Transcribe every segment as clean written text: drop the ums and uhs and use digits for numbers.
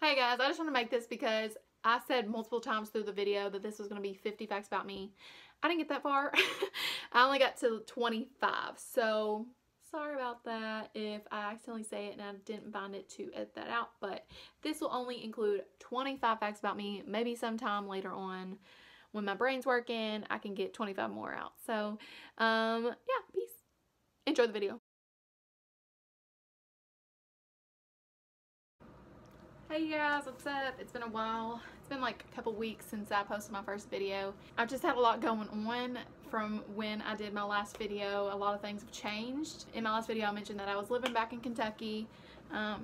Hey guys, I just want to make this because I said multiple times through the video that this was going to be 50 facts about me. I didn't get that far. I only got to 25, so sorry about that if I accidentally say it and I didn't find it to edit that out, but this will only include 25 facts about me. Maybe sometime later on when my brain's working, I can get 25 more out. So, yeah, peace. Enjoy the video. Hey guys, what's up? It's been a while. It's been like a couple weeks since I posted my first video. I've just had a lot going on from when I did my last video. A lot of things have changed. In my last video I mentioned that I was living back in Kentucky,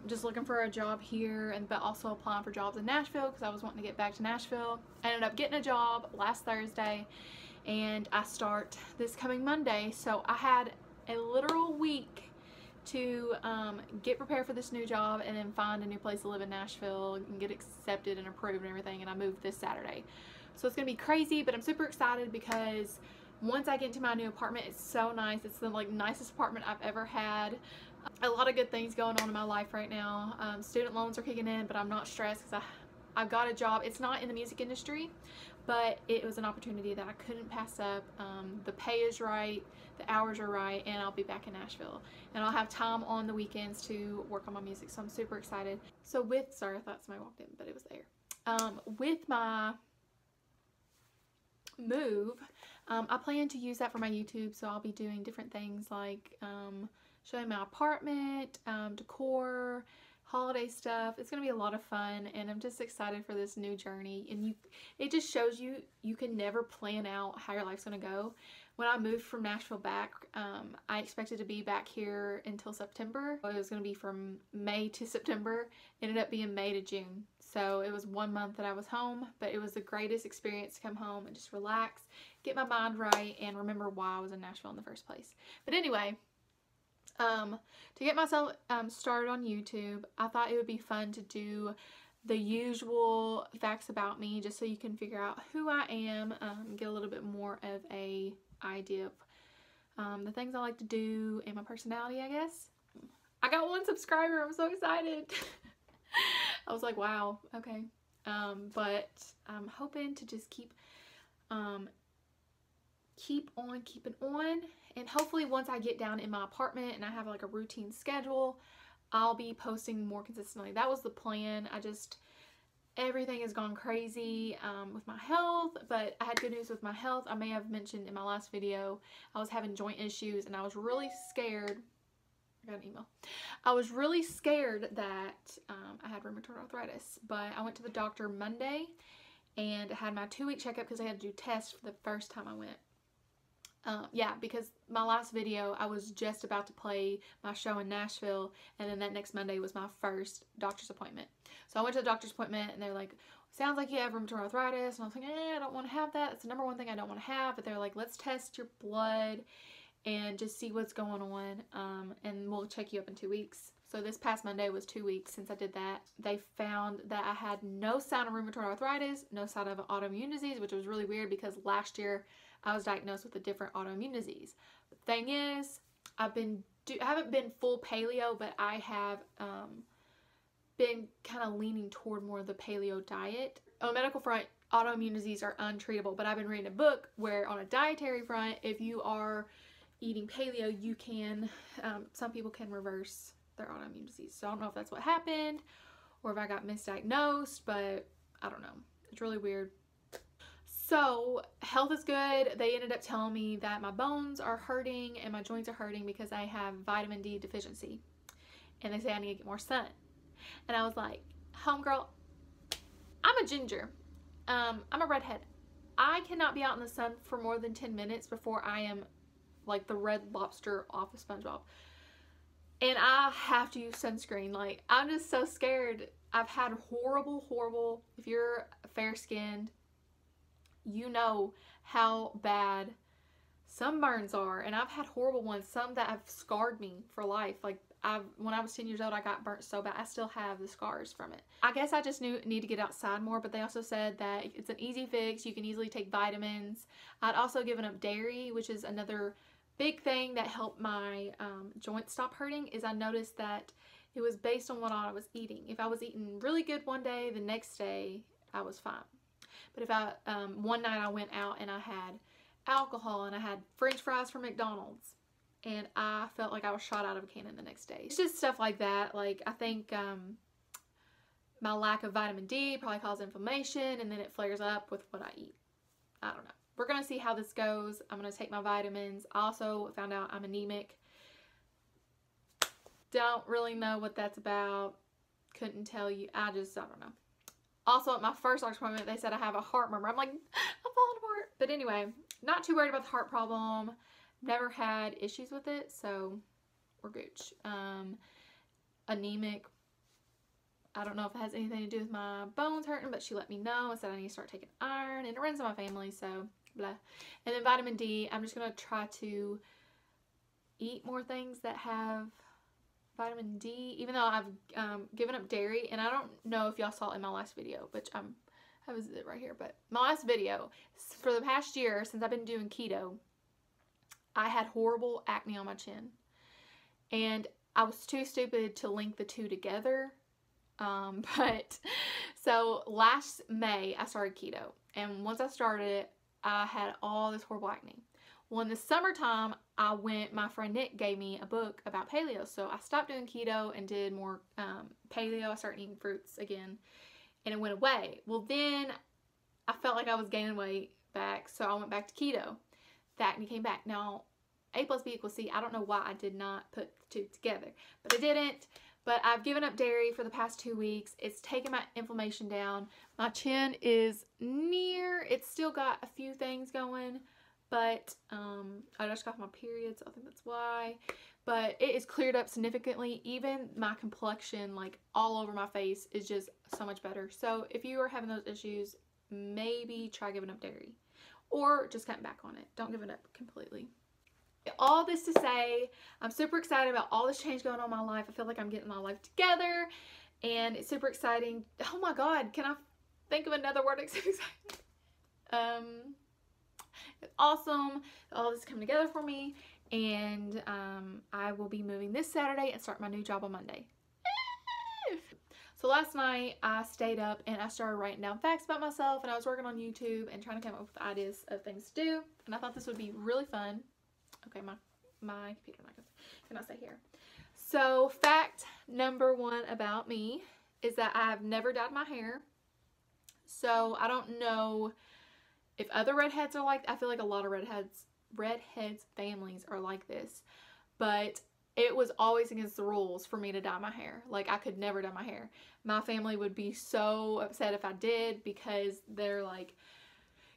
just looking for a job here, but also applying for jobs in Nashville because I was wanting to get back to Nashville. I ended up getting a job last Thursday and I start this coming Monday, so I had a literal week to get prepared for this new job and then find a new place to live in Nashville and get accepted and approved and everything, and I moved this Saturday. So it's gonna be crazy, but I'm super excited because once I get into my new apartment, it's so nice. It's the nicest apartment I've ever had. A lot of good things going on in my life right now. Student loans are kicking in, but I'm not stressed because I've got a job. It's not in the music industry, but it was an opportunity that I couldn't pass up. The pay is right, the hours are right, and I'll be back in Nashville. And I'll have time on the weekends to work on my music, so I'm super excited. So sorry, I thought somebody walked in, but it was there. With my move, I plan to use that for my YouTube, so I'll be doing different things like showing my apartment, decor, holiday stuff. It's gonna be a lot of fun, and I'm just excited for this new journey. And it just shows you can never plan out how your life's gonna go. When I moved from Nashville back, I expected to be back here until September. It was gonna be from May to September. It ended up being May to June. So it was 1 month that I was home, but it was the greatest experience to come home and just relax, get my mind right, and remember why I was in Nashville in the first place. But anyway, to get myself started on YouTube, I thought it would be fun to do the usual facts about me, just so you can figure out who I am, get a little bit more of a idea of the things I like to do and my personality, I guess. I got 1 subscriber. I'm so excited. I was like, wow, okay. But I'm hoping to just keep on keeping on, and hopefully once I get down in my apartment and I have like a routine schedule, I'll be posting more consistently. That was the plan. Everything has gone crazy with my health, but I had good news with my health. I may have mentioned in my last video I was having joint issues and I was really scared. I got an email. I was really scared that I had rheumatoid arthritis, but I went to the doctor Monday and I had my 2-week checkup because I had to do tests for the first time I went. Yeah, because my last video, I was just about to play my show in Nashville, and then that next Monday was my first doctor's appointment. So I went to the doctor's appointment, and they're like, sounds like you have rheumatoid arthritis, and I was like, I don't want to have that. It's the #1 thing I don't want to have, but they're like, let's test your blood and just see what's going on, and we'll check you up in 2 weeks. So this past Monday was 2 weeks since I did that. They found that I had no sign of rheumatoid arthritis, no sign of autoimmune disease, which was really weird because last year I was diagnosed with a different autoimmune disease. The thing is, I haven't been full paleo, but I have been kind of leaning toward more of the paleo diet. On a medical front, autoimmune disease are untreatable, but I've been reading a book where on a dietary front, if you are eating paleo, you can, some people can reverse their autoimmune disease. So I don't know if that's what happened or if I got misdiagnosed, but I don't know. It's really weird. So health is good. They ended up telling me that my bones are hurting and my joints are hurting because I have vitamin D deficiency, and they say I need to get more sun. And I was like, homegirl, I'm a ginger. I'm a redhead. I cannot be out in the sun for more than 10 minutes before I am like the red lobster off of SpongeBob. And I have to use sunscreen. Like, I'm just so scared. I've had horrible, if you're fair-skinned, you know how bad sunburns are, and I've had horrible ones, some that have scarred me for life. Like, when I was 10 years old, I got burnt so bad. I still have the scars from it. I guess I just need to get outside more, but they also said that it's an easy fix. You can easily take vitamins. I'd also given up dairy, which is another big thing that helped my joints stop hurting. Is I noticed that It was based on what I was eating. If I was eating really good one day, the next day I was fine. But if I, one night I went out and I had alcohol and I had French fries from McDonald's and I felt like I was shot out of a cannon the next day. It's just stuff like that. Like, I think my lack of vitamin D probably causes inflammation, and then it flares up with what I eat. I don't know. We're going to see how this goes. I'm going to take my vitamins. I also found out I'm anemic. Don't really know what that's about. Couldn't tell you. I don't know. Also, at my first doctor's appointment, they said I have a heart murmur. I'm like, I'm falling apart. But anyway, not too worried about the heart problem. Never had issues with it, so we're good. Anemic. I don't know if it has anything to do with my bones hurting, but she let me know and said I need to start taking iron, and it runs in my family, so blah. And then vitamin D, I'm just going to try to eat more things that have vitamin D, even though I've given up dairy, and I don't know if y'all saw it in my last video, which I have it right here, but my last video, for the past year, since I've been doing keto, I had horrible acne on my chin, and I was too stupid to link the two together. But so last May I started keto, and once I started it, I had all this horrible acne. Well, in the summertime, my friend Nick gave me a book about paleo, so I stopped doing keto and did more paleo. I started eating fruits again, and it went away. Well, then I felt like I was gaining weight back, so I went back to keto. The acne came back. Now, A plus B equals C. I don't know why I did not put the two together, but I didn't. But I've given up dairy for the past 2 weeks. It's taken my inflammation down. My chin is it's still got a few things going, but I just got my period, so I think that's why. But it is cleared up significantly. Even my complexion, like all over my face, is just so much better. So if you are having those issues, maybe try giving up dairy, or just cutting back on it. Don't give it up completely. All this to say, I'm super excited about all this change going on in my life. I feel like I'm getting my life together, and it's super exciting. Oh my God, can I think of another word except exciting? It's awesome. All this is coming together for me, and I will be moving this Saturday and start my new job on Monday. So last night I stayed up and I started writing down facts about myself, and I was working on YouTube and trying to come up with ideas of things to do, and I thought this would be really fun. Okay, my computer cannot stay here. So fact number 1 about me is that I have never dyed my hair. So I don't know if other redheads are like, I feel like a lot of redheads families are like this, but it was always against the rules for me to dye my hair. Like, I could never dye my hair. My family would be so upset if I did, because they're like,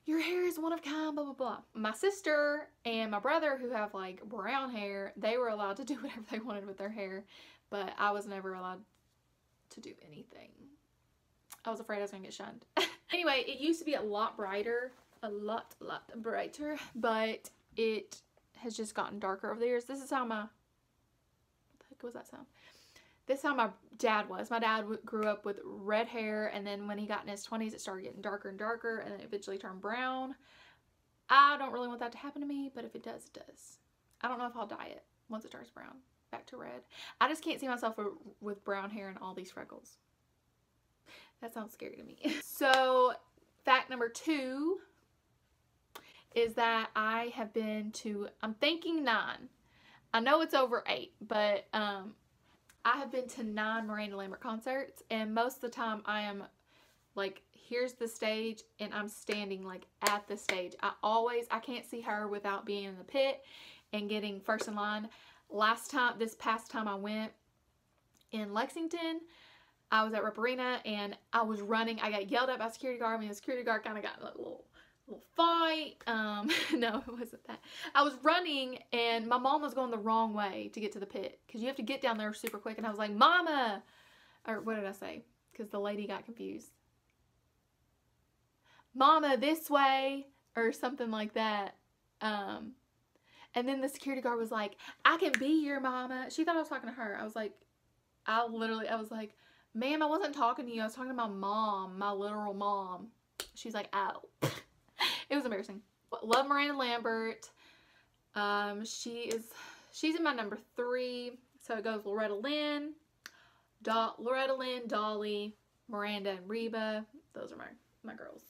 your hair is one of a kind, blah, blah, blah. My sister and my brother, who have like brown hair, they were allowed to do whatever they wanted with their hair, but I was never allowed to do anything. I was afraid I was gonna get shunned. Anyway, it used to be a lot brighter, but it has just gotten darker over the years. This is how what the heck was that sound? This is how my dad was. My dad grew up with red hair, and then when he got in his 20s, it started getting darker and darker, and then eventually turned brown. I don't really want that to happen to me, but if it does, it does. I don't know if I'll dye it once it turns brown, back to red. I just can't see myself with brown hair and all these freckles. That sounds scary to me. So, fact number 2 is that I have been to, I'm thinking 9. I know it's over 8, but I have been to 9 Miranda Lambert concerts, and most of the time I am like, here's the stage, and I'm standing like at the stage. I can't see her without being in the pit and getting first in line. This past time I went in Lexington, I was at Rupp Arena, and I was running. I got yelled at by a security guard. I mean, the security guard kind of got in a little fight. No, it wasn't that. I was running, and my mom was going the wrong way to get to the pit, because you have to get down there super quick, and I was like, Mama, or what did I say? Because the lady got confused. Mama, this way, or something like that. And then the security guard was like, I can be your mama. She thought I was talking to her. I was like, ma'am, I wasn't talking to you. I was talking to my mom, my literal mom. She's like, oh. It was embarrassing. Love Miranda Lambert. She's in my number 3. So it goes Loretta Lynn, Loretta Lynn, Dolly, Miranda, and Reba. Those are my girls.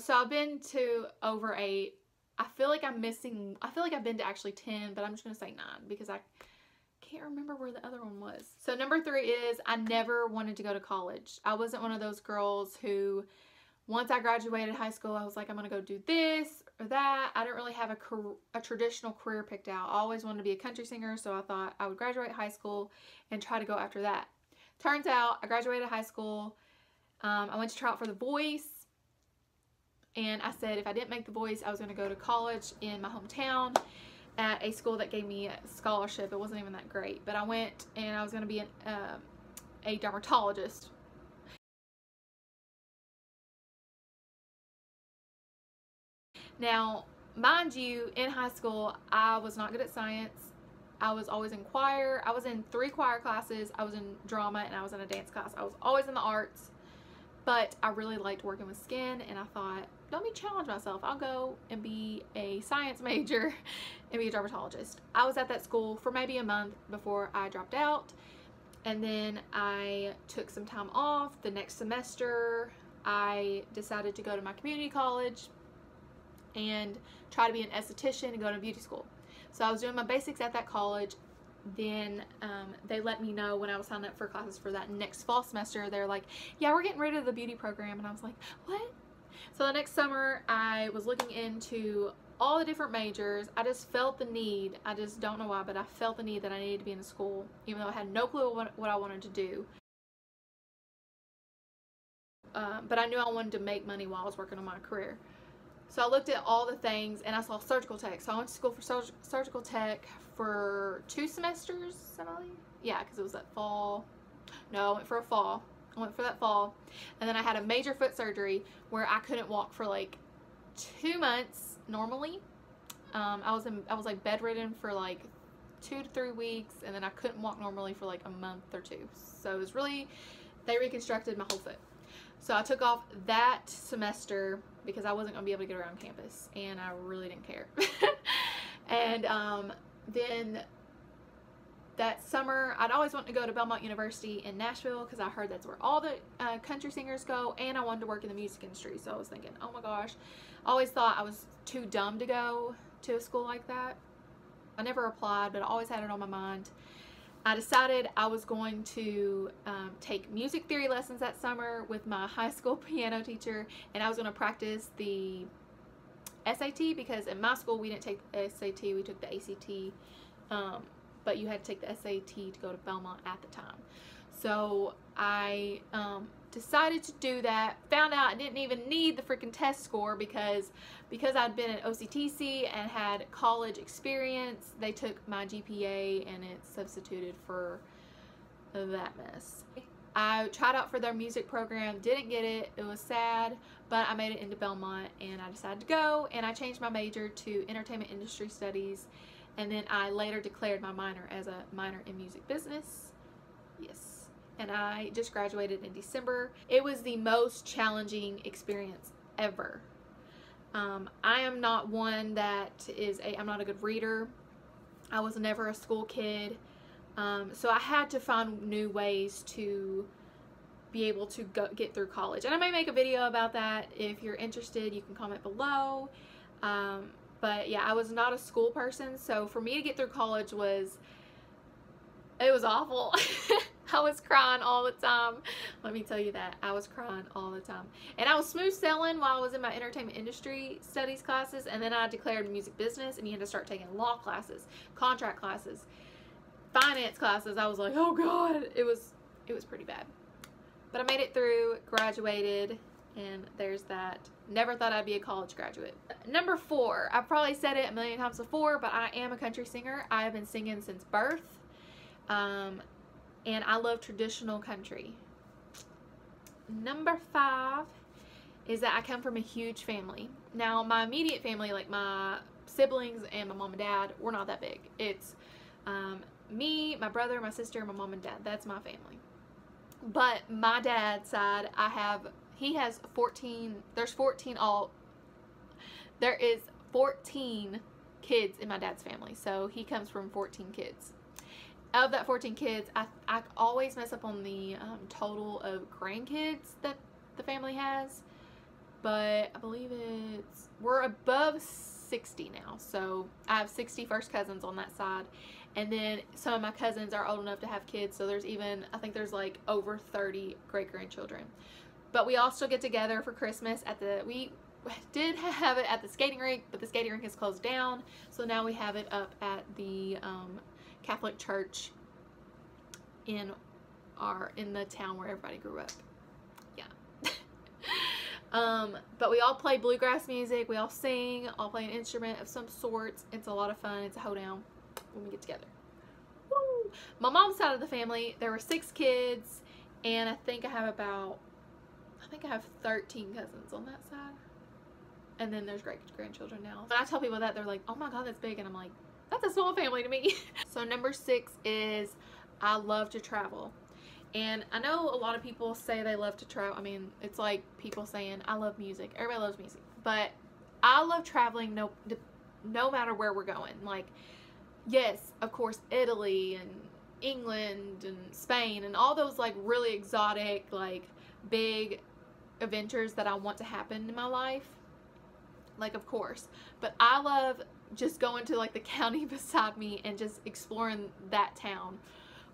So I've been to over 8. I feel like I've been to actually 10, but I'm just going to say 9 because I can't remember where the other one was. So number 3 is I never wanted to go to college. I wasn't one of those girls who, once I graduated high school, I was like, I'm going to go do this or that. I didn't really have a traditional career picked out. I always wanted to be a country singer, so I thought I would graduate high school and try to go after that. Turns out I graduated high school. I went to try out for The Voice. And I said if I didn't make The Voice, I was going to go to college in my hometown at a school that gave me a scholarship. It wasn't even that great. But I went and I was going to be a dermatologist. Now, mind you, in high school, I was not good at science. I was always in choir. I was in 3 choir classes. I was in drama, and I was in a dance class. I was always in the arts. But I really liked working with skin, and I thought, let me challenge myself. I'll go and be a science major and be a dermatologist. I was at that school for maybe a month before I dropped out, and then I took some time off. The next semester, I decided to go to my community college and try to be an esthetician and go to beauty school. So I was doing my basics at that college. Then they let me know when I was signing up for classes for that next fall semester. They're like, yeah, we're getting rid of the beauty program. And I was like, what? So the next summer I was looking into all the different majors. I just felt the need. I just don't know why, but I felt the need that I needed to be in a school, even though I had no clue what I wanted to do. But I knew I wanted to make money while I was working on my career. So I looked at all the things and I saw surgical tech. So I went to school for surgical tech for 2 semesters, yeah, because it was that fall. No, I went for a fall. I went for that fall. And then I had a major foot surgery where I couldn't walk for like 2 months normally. I was like bedridden for like 2 to 3 weeks, and then I couldn't walk normally for like a month or 2. So it was really, they reconstructed my whole foot. So I took off that semester because I wasn't going to be able to get around campus, and I really didn't care. And then that summer, I'd always wanted to go to Belmont University in Nashville because I heard that's where all the country singers go, and I wanted to work in the music industry. So I was thinking, oh my gosh, I always thought I was too dumb to go to a school like that. I never applied, but I always had it on my mind. I decided I was going to take music theory lessons that summer with my high school piano teacher, and I was going to practice the SAT because in my school we didn't take the SAT, we took the ACT, but you had to take the SAT to go to Belmont at the time. So I decided to do that. Found out I didn't even need the freaking test score because I'd been at OCTC and had college experience. They took my GPA and it substituted for that mess. I tried out for their music program, didn't get it. It was sad, but I made it into Belmont and I decided to go, and I changed my major to entertainment industry studies, and then I later declared my minor as a minor in music business. Yes. And I just graduated in December. It was the most challenging experience ever. I am not one that I'm not a good reader. I was never a school kid. So I had to find new ways to be able to get through college. And I may make a video about that. If you're interested, you can comment below. But yeah, I was not a school person. So for me to get through college was awful. I was crying all the time. Let me tell you that. I was crying all the time. And I was smooth selling while I was in my entertainment industry studies classes, and then I declared music business, and you had to start taking law classes, contract classes, finance classes. I was like, oh God, it was pretty bad. But I made it through, graduated, and there's that. Never thought I'd be a college graduate. Number 4, I've probably said it a million times before, but I am a country singer. I have been singing since birth. And I love traditional country. Number 5 is that I come from a huge family. Now, my immediate family, like my siblings and my mom and dad, we're not that big. It's me, my brother, my sister, my mom and dad. That's my family. But my dad's side, he has 14, there's 14 there is 14 kids in my dad's family. So he comes from 14 kids. of that 14 kids, I always mess up on the total of grandkids that the family has, but I believe we're above 60 now. So I have 60 first cousins on that side, and then some of my cousins are old enough to have kids, so there's even, I think there's like over 30 great grandchildren. But we all still get together for Christmas we did have it at the skating rink, but the skating rink is closed down, so now we have it up at the Catholic church in the town where everybody grew up. Yeah. But we all play bluegrass music, we all sing, all play an instrument of some sorts. It's a lot of fun. It's a hoedown when we get together. Woo! My mom's side of the family, there were 6 kids, and I think I have 13 cousins on that side. And then there's great grandchildren now. When I tell people that, they're like, oh my god, that's big. And I'm like, that's a small family to me. So number 6 is I love to travel. And I know a lot of people say they love to travel. I mean, it's like people saying, I love music. Everybody loves music. But I love traveling no matter where we're going. Like, yes, of course, Italy and England and Spain and all those like really exotic, like big adventures that I want to happen in my life. Like, of course. But I love just going to like the county beside me and just exploring that town.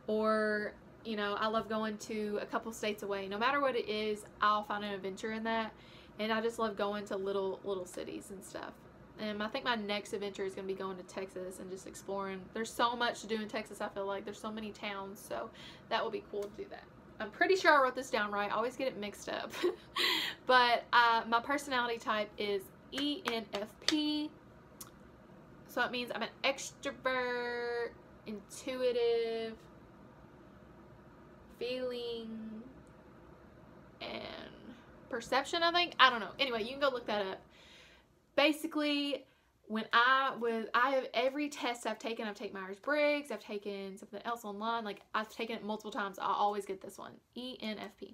Or, you know, I love going to a couple states away. No matter what it is, I'll find an adventure in that. And I just love going to little cities and stuff. And I think my next adventure is going to be going to Texas and just exploring. There's so much to do in Texas, I feel like. There's so many towns, so that will be cool to do that. I'm pretty sure I wrote this down right. I always get it mixed up. But my personality type is ENFP. So it means I'm an extrovert, intuitive, feeling, and perception, I think. I don't know. Anyway, you can go look that up. Basically, when I have every test I've taken Myers-Briggs, I've taken something else online, like I've taken it multiple times, I always get this one, ENFP.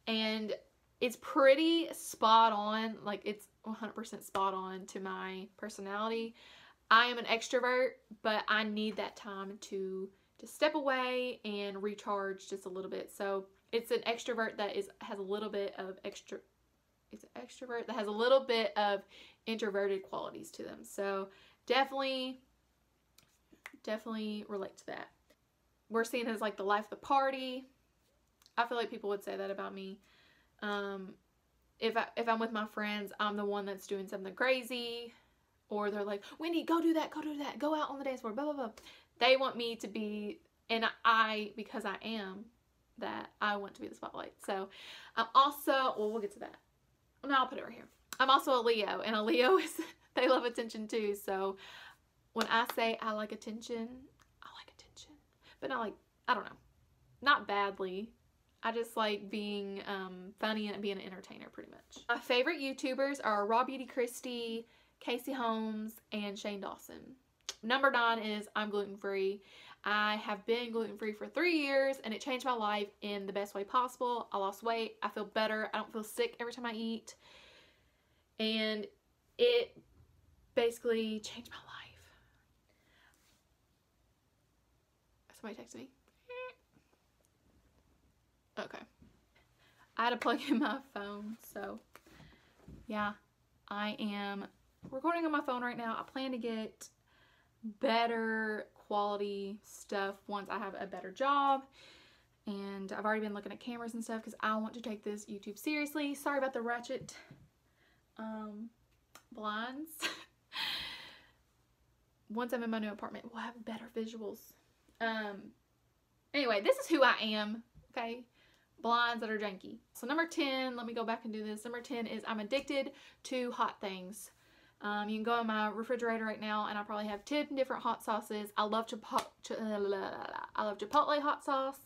And it's pretty spot on, like it's 100% spot on to my personality. I am an extrovert, but I need that time to step away and recharge just a little bit. So it's an extrovert that has a little bit of it's an extrovert that has a little bit of introverted qualities to them. So definitely relate to that. We're seen as like the life of the party. I feel like people would say that about me. If I'm with my friends, I'm the one that's doing something crazy, or they're like, Wendy, go do that, go out on the dance floor, blah, blah, blah. They want me to be, and because I am that, I want to be the spotlight. So I'm also, well, we'll get to that. No, I'll put it right here. I'm also a Leo, and a Leo they love attention too. So when I say I like attention, but not like, I don't know, not badly. I just like being funny and being an entertainer pretty much. My favorite YouTubers are Raw Beauty Kristi, Casey Holmes, and Shane Dawson. Number 9 is I'm gluten-free. I have been gluten-free for 3 years, and it changed my life in the best way possible. I lost weight. I feel better. I don't feel sick every time I eat. And it basically changed my life. Somebody texted me. Okay. I had to plug in my phone, so yeah, I am recording on my phone right now. I plan to get better quality stuff once I have a better job, and I've already been looking at cameras and stuff because I want to take this YouTube seriously. Sorry about the ratchet blinds. Once I'm in my new apartment, we'll have better visuals. Anyway, this is who I am, okay? Blinds that are janky. So number 10, let me go back and do this. Number 10 is I'm addicted to hot things. You can go in my refrigerator right now, and I probably have 10 different hot sauces. I love Chipotle hot sauce.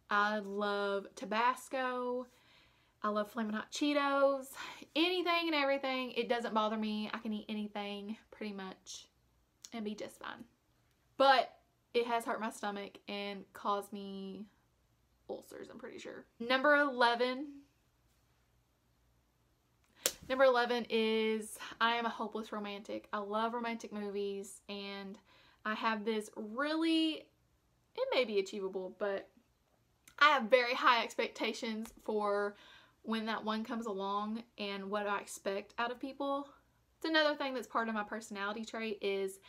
I love Tabasco. I love Flamin' Hot Cheetos. Anything and everything. It doesn't bother me. I can eat anything pretty much and be just fine. But it has hurt my stomach and caused me ulcers, I'm pretty sure. Number 11 is I am a hopeless romantic. I love romantic movies, and I have this really it may be achievable, but I have very high expectations for when that one comes along and what I expect out of people. It's another thing that's part of my personality trait is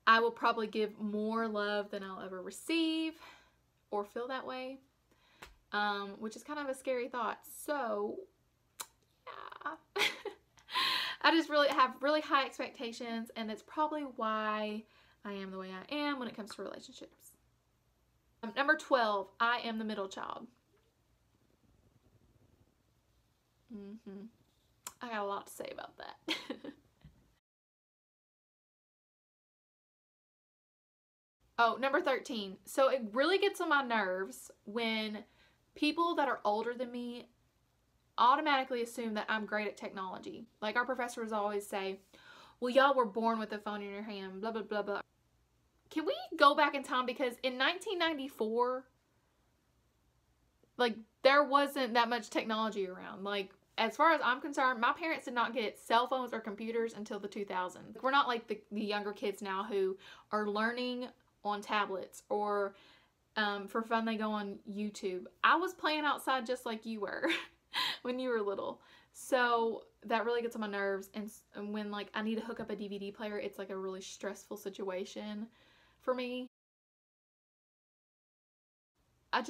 I will probably give more love than I'll ever receive or feel that way, which is kind of a scary thought. So, yeah. I just really have really high expectations, and that's probably why I am the way I am when it comes to relationships. Number 12, I am the middle child. I got a lot to say about that. Oh, number 13. So it really gets on my nerves when people that are older than me automatically assume that I'm great at technology. Like our professors always say, well, y'all were born with a phone in your hand, blah, blah, blah, blah. Can we go back in time? Because in 1994, like, there wasn't that much technology around. Like, as far as I'm concerned, my parents did not get cell phones or computers until the 2000s. We're not like the younger kids now who are learning on tablets or for fun they go on YouTube. I was playing outside just like you were when you were little. So that really gets on my nerves. And when like I need to hook up a DVD player, it's like a really stressful situation for me. I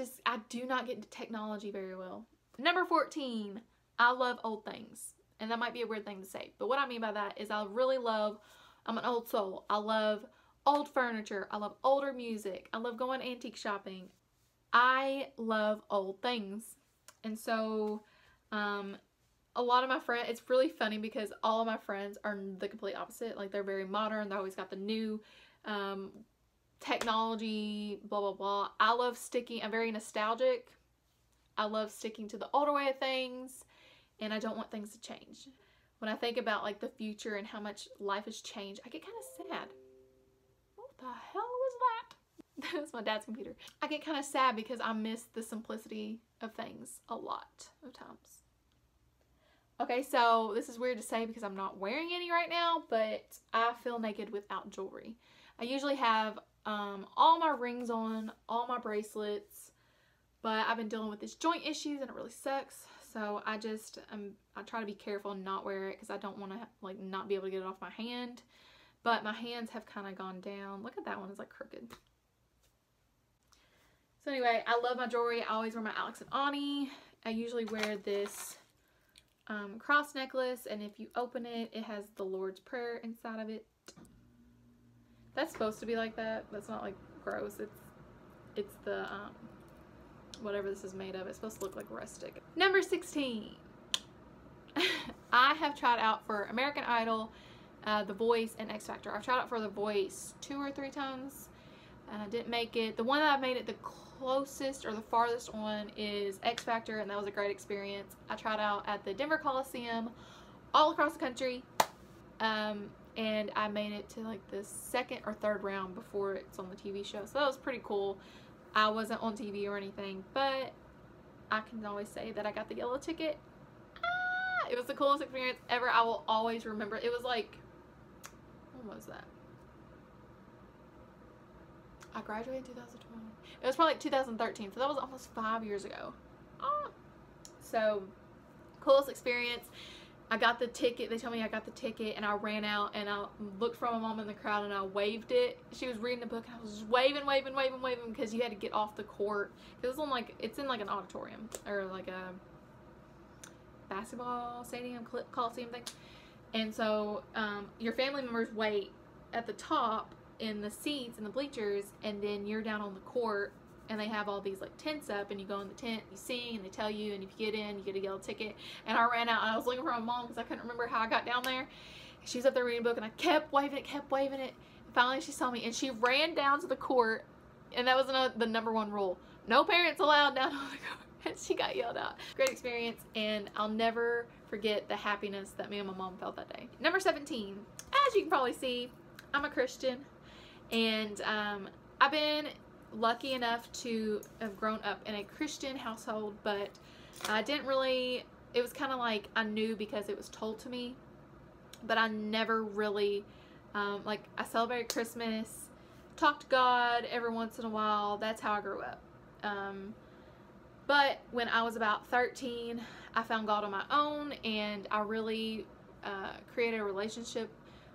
do not get into technology very well. Number 14, I love old things. And that might be a weird thing to say, but what I mean by that is I'm an old soul. I love old furniture. I love older music. I love going antique shopping. I love old things. And so, a lot of my friends, it's really funny because all of my friends are the complete opposite. Like, they're very modern. They always got the new, technology, blah, blah, blah. I'm very nostalgic. I love sticking to the older way of things, and I don't want things to change. When I think about like the future and how much life has changed, I get kind of sad. What the hell was that? That was my dad's computer. I get kind of sad because I miss the simplicity of things a lot of times. Okay, so this is weird to say because I'm not wearing any right now, but I feel naked without jewelry. I usually have all my rings on, all my bracelets, but I've been dealing with this joint issues and it really sucks. So I try to be careful and not wear it because I don't want to like not be able to get it off my hand. But my hands have kind of gone down. Look at that one, it's like crooked. So anyway, I love my jewelry. I always wear my Alex and Ani. I usually wear this cross necklace, and if you open it, it has the Lord's Prayer inside of it. That's supposed to be like that. That's not like gross. It's the whatever this is made of. It's supposed to look like rustic. Number 16. I have tried out for American Idol, The Voice, and X Factor. I've tried out for The Voice 2 or 3 times. Didn't make it. The one that I've made it the closest or the farthest on is X Factor, and that was a great experience. I tried out at the Denver Coliseum, all across the country, and I made it to like the 2nd or 3rd round before it's on the TV show. So that was pretty cool. I wasn't on TV or anything, but I can always say that I got the yellow ticket. It was the coolest experience ever. I will always remember. It was like, when was that? I graduated in 2012. It was probably like 2013, so that was almost 5 years ago. So, coolest experience. I got the ticket. They told me I got the ticket, and I ran out, and I looked for my mom in the crowd, and I waved it. She was reading the book, and I was just waving, because you had to get off the court. It was on like, it's in like an auditorium, or like a basketball stadium, coliseum thing. And so, your family members wait at the top in the seats in the bleachers, and then you're down on the court, and they have all these like tents up, and you go in the tent, you sing, and they tell you, and if you get in, you get a yellow ticket. And I ran out, and I was looking for my mom because I couldn't remember how I got down there. She was up there reading a book, and I kept waving it. And finally she saw me, and she ran down to the court, and that was the number 1 rule. No parents allowed down on the court. And she got yelled out. Great experience, and I'll never forget the happiness that me and my mom felt that day. Number 17, as you can probably see, I'm a Christian, and I've been lucky enough to have grown up in a Christian household, but I didn't really, it was kind of like I knew because it was told to me, but I never really, like, I celebrated Christmas, talk to God every once in a while. That's how I grew up. But when I was about 13, I found God on my own, and I really created a relationship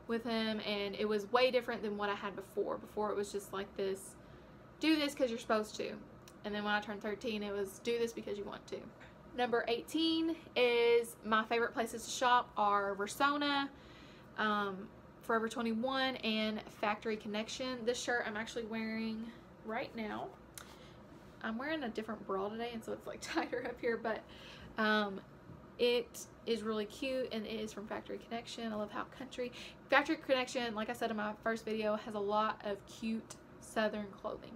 with Him, and it was way different than what I had before. Before it was just like this, do this because you're supposed to. And then when I turned 13, it was do this because you want to. Number 18 is my favorite places to shop are Versona, Forever 21, and Factory Connection. This shirt I'm actually wearing right now. I'm wearing a different bra today, and so it's like tighter up here, but it is really cute, and it is from Factory Connection. I love how country. Factory Connection, like I said in my first video, has a lot of cute southern clothing.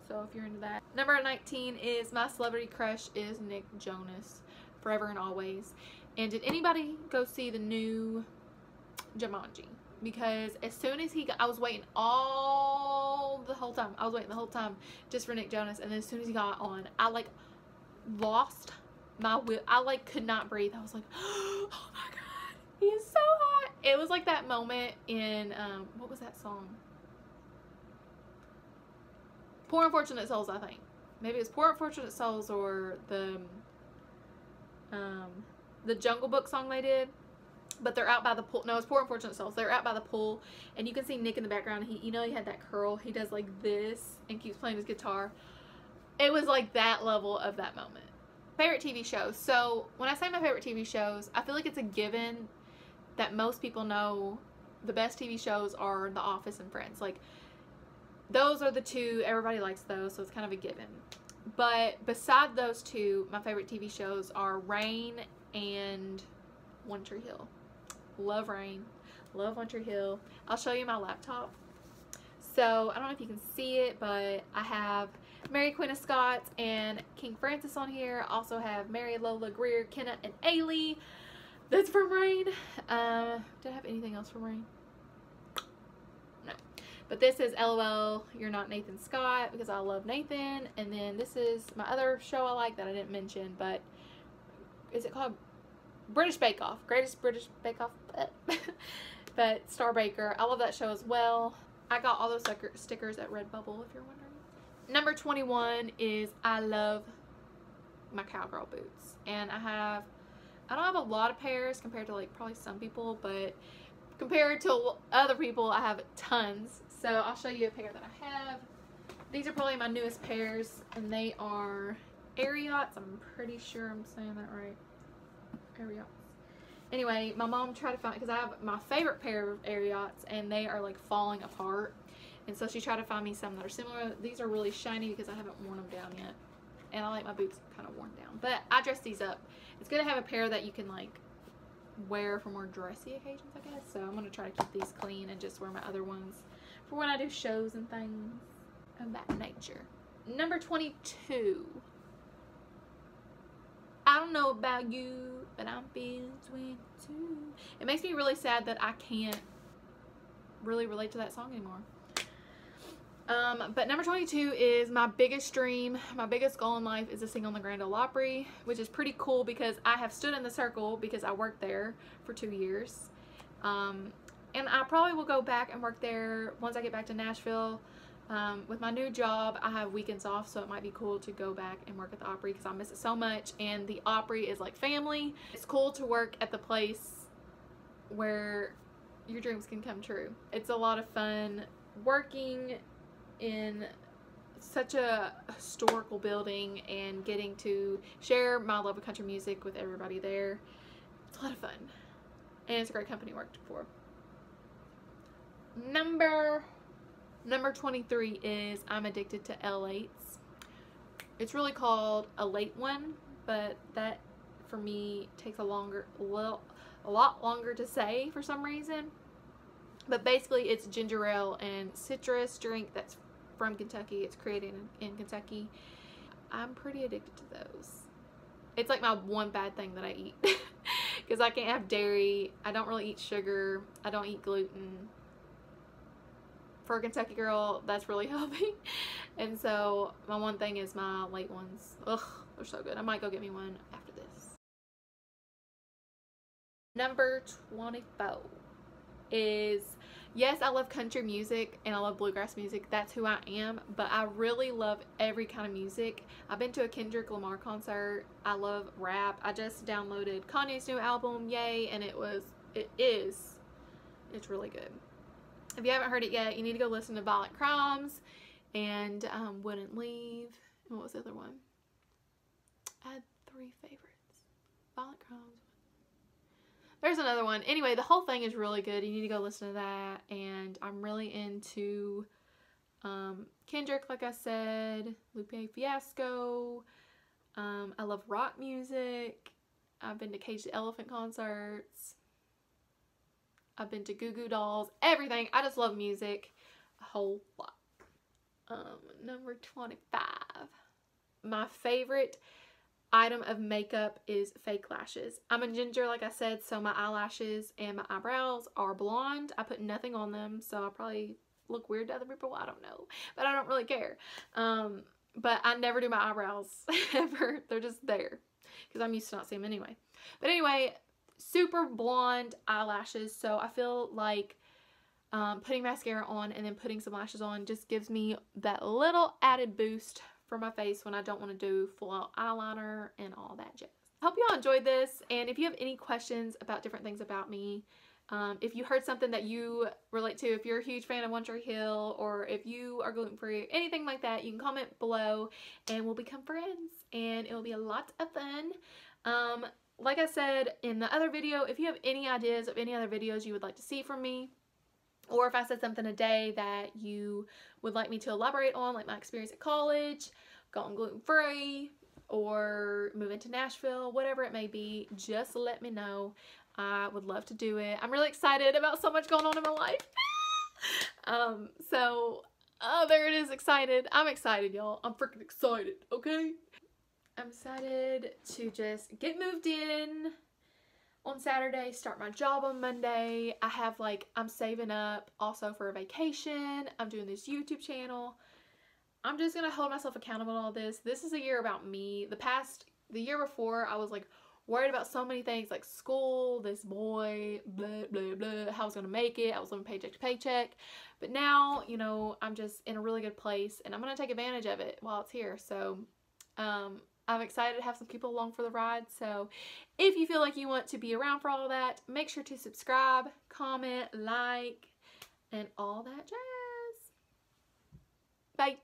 So if you're into that. Number 19 is my celebrity crush is Nick Jonas, forever and always. And did anybody go see the new Jumanji? Because as soon as he got, I was waiting the whole time. I was waiting the whole time just for Nick Jonas. And then as soon as he got on, I like lost my will. I like could not breathe. I was like, oh my God, he is so hot. It was like that moment in, what was that song? Poor Unfortunate Souls, I think. Maybe it was Poor Unfortunate Souls or the Jungle Book song they did. But they're out by the pool. No, it's Poor Unfortunate Souls. They're out by the pool, and you can see Nick in the background. He, you know, he had that curl. He does like this and keeps playing his guitar. It was like that level of that moment. Favorite TV shows. So when I say my favorite TV shows, I feel like it's a given that most people know the best TV shows are The Office and Friends. Like, those are the two. Everybody likes those, so it's kind of a given. But beside those two, my favorite TV shows are Reign and One Tree Hill. Love Reign. Love One Tree Hill. I'll show you my laptop. So, I don't know if you can see it, but I have Mary Queen of Scots and King Francis on here. I also have Mary, Lola, Greer, Kenna, and Ailey. That's from Reign. Did I have anything else from Reign? No. But this is LOL, You're Not Nathan Scott, because I love Nathan. And then this is my other show I like that I didn't mention, but is it called British Bake Off? Greatest British Bake Off. But Star Baker. I love that show as well. I got all those stickers at Redbubble, if you're wondering. Number 21 is I love my cowgirl boots. And I don't have a lot of pairs compared to like probably some people, but compared to other people, I have tons. So I'll show you a pair that I have. These are probably my newest pairs, and they are Ariots. I'm pretty sure I'm saying that right. Ariots. Anyway, my mom tried to find, because I have my favorite pair of Ariots, and they are like falling apart. And so she tried to find me some that are similar. These are really shiny because I haven't worn them down yet. And I like my boots kind of worn down. But I dress these up. It's good to have a pair that you can like wear for more dressy occasions, I guess. So I'm going to try to keep these clean and just wear my other ones for when I do shows and things of that nature. Number 22. I don't know about you, but I'm feeling 22. It makes me really sad that I can't really relate to that song anymore. But number 22 is my biggest dream, my biggest goal in life is to sing on the Grand Ole Opry, which is pretty cool because I have stood in the circle because I worked there for 2 years. And I probably will go back and work there once I get back to Nashville. With my new job, I have weekends off, so it might be cool to go back and work at the Opry because I miss it so much, and the Opry is like family. It's cool to work at the place where your dreams can come true. It's a lot of fun working in such a historical building and getting to share my love of country music with everybody there. It's a lot of fun, and it's a great company to work for. Number 23 is I'm addicted to L8s. It's really called a late one, but that for me takes a lot longer to say for some reason. But basically it's ginger ale and citrus drink that's from Kentucky. It's created in Kentucky. I'm pretty addicted to those. It's like my one bad thing that I eat because I can't have dairy. I don't really eat sugar. I don't eat gluten. For a Kentucky girl, that's really healthy. And so my one thing is my late ones. Ugh, they're so good. I might go get me one after this. Number 24 is Yes, I love country music and I love bluegrass music. That's who I am. But I really love every kind of music. I've been to a Kendrick Lamar concert. I love rap. I just downloaded Kanye's new album, Yay, and it's really good. If you haven't heard it yet, you need to go listen to Violent Crimes and Wouldn't Leave. And what was the other one? I had 3 favorites. Violent Crimes. There's another one. Anyway, the whole thing is really good. You need to go listen to that. And I'm really into Kendrick, like I said. Lupe Fiasco. I love rock music. I've been to Cage the Elephant concerts. I've been to Goo Goo Dolls. Everything. I just love music a whole lot. Number 25. My favorite item of makeup is fake lashes. I'm a ginger, like I said, so my eyelashes and my eyebrows are blonde. I put nothing on them, so I probably look weird to other people. I don't know, but I don't really care. But I never do my eyebrows ever. They're just there because I'm used to not seeing them anyway. But anyway, super blonde eyelashes, so I feel like putting mascara on and then putting some lashes on just gives me that little added boost for my face when I don't want to do full out eyeliner and all that jazz. Hope you all enjoyed this, and if you have any questions about different things about me, if you heard something that you relate to, if you're a huge fan of One Tree Hill, or if you are gluten-free, anything like that, you can comment below and we'll become friends and it will be a lot of fun. Like I said in the other video, if you have any ideas of any other videos you would like to see from me, or if I said something today that you would like me to elaborate on, like my experience at college, going gluten-free, or moving to Nashville, whatever it may be, just let me know. I would love to do it. I'm really excited about so much going on in my life. There it is, excited. I'm excited, y'all. I'm freaking excited, okay? I'm excited to just get moved in on Saturday, start my job on Monday. I'm saving up also for a vacation. I'm doing this YouTube channel. I'm just gonna hold myself accountable to all this. This is a year about me. The year before, I was like worried about so many things, like school, this boy, blah, blah, blah, how I was gonna make it. I was living paycheck to paycheck. But now, you know, I'm just in a really good place and I'm gonna take advantage of it while it's here. So, I'm excited to have some people along for the ride. So if you feel like you want to be around for all of that, make sure to subscribe, comment, like, and all that jazz. Bye.